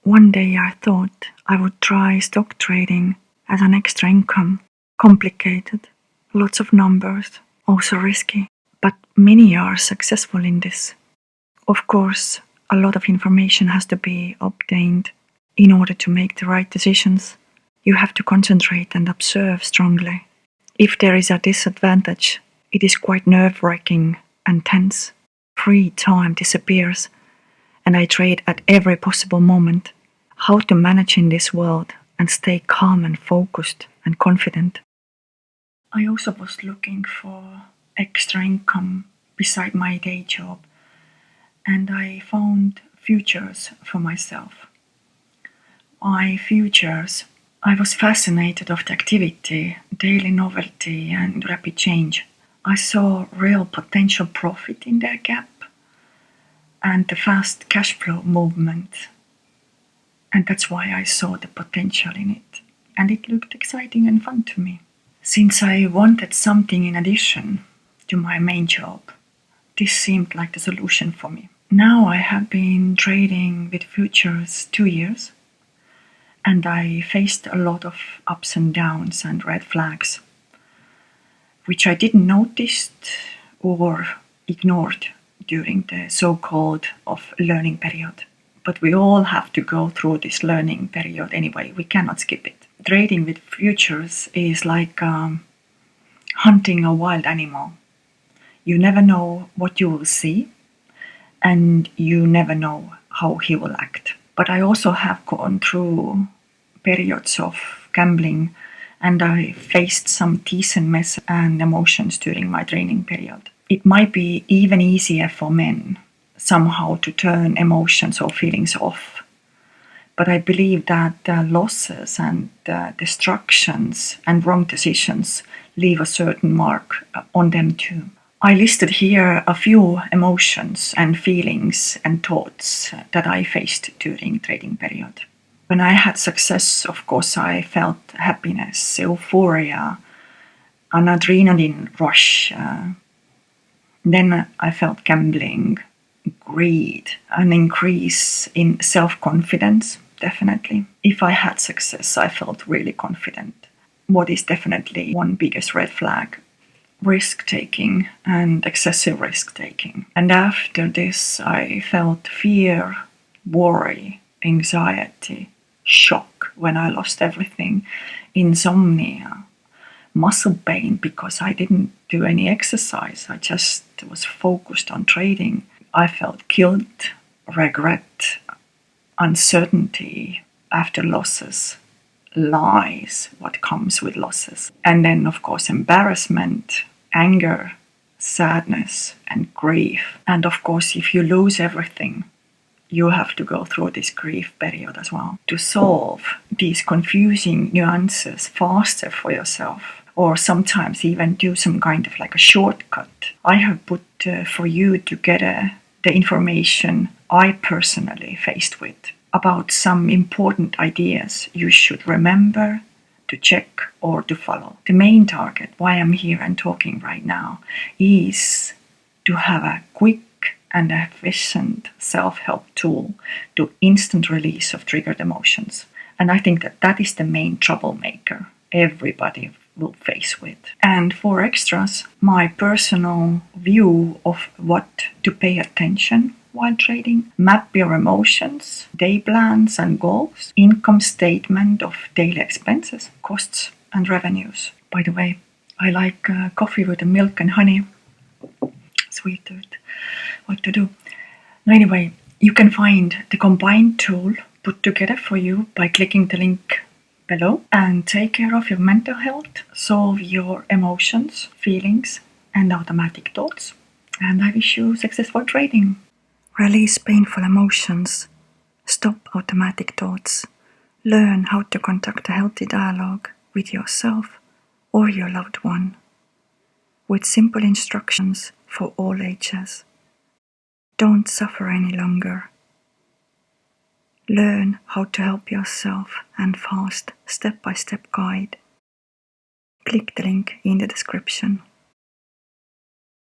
One day I thought I would try stock trading as an extra income. Complicated, lots of numbers, also risky, but many are successful in this. Of course, a lot of information has to be obtained in order to make the right decisions. You have to concentrate and observe strongly. If there is a disadvantage, it is quite nerve-wracking and tense. Free time disappears, and I trade at every possible moment. How to manage in this world and stay calm and focused and confident. I also was looking for extra income beside my day job, and I found futures for myself. I was fascinated of the activity, daily novelty and rapid change. I saw real potential profit in their gap and the fast cash flow movement. And that's why I saw the potential in it. And it looked exciting and fun to me. Since I wanted something in addition to my main job, this seemed like the solution for me. Now I have been trading with futures 2 years, and I faced a lot of ups and downs and red flags, which I didn't notice or ignored during the so-called learning period. But we all have to go through this learning period anyway. We cannot skip it. Trading with futures is like hunting a wild animal. You never know what you will see, and you never know how he will act. But I also have gone through periods of gambling, and I faced some decent mess and emotions during my training period. It might be even easier for men somehow to turn emotions or feelings off. But I believe that losses and destructions and wrong decisions leave a certain mark on them too. I listed here a few emotions and feelings and thoughts that I faced during trading period. When I had success, of course, I felt happiness, euphoria, an adrenaline rush. Then I felt gambling, greed, an increase in self-confidence, definitely. If I had success, I felt really confident. What is definitely one biggest red flag? Risk-taking and excessive risk-taking. And after this, I felt fear, worry, anxiety, shock when I lost everything, insomnia, muscle pain because I didn't do any exercise. I just was focused on trading. I felt guilt, regret, uncertainty after losses, lies, what comes with losses. And then, of course, embarrassment, anger, sadness, and grief. And of course, if you lose everything, you have to go through this grief period as well. To solve these confusing nuances faster for yourself, or sometimes even do some kind of like a shortcut, I have put for you together the information I personally faced with about some important ideas you should remember, to check or to follow. The main target, why I'm here and talking right now, is to have a quick and efficient self-help tool to instant release of triggered emotions. And I think that that is the main troublemaker everybody will face with. And for extras, my personal view of what to pay attention while trading: map your emotions, day plans and goals, income statement of daily expenses, costs and revenues. By the way, I like coffee with the milk and honey. Sweet tooth. What to do? Anyway, you can find the combined tool put together for you by clicking the link below, and take care of your mental health, solve your emotions, feelings, and automatic thoughts. And I wish you successful trading. Release painful emotions. Stop automatic thoughts. Learn how to conduct a healthy dialogue with yourself or your loved one, with simple instructions for all ages. Don't suffer any longer. Learn how to help yourself and fast step-by-step guide. Click the link in the description.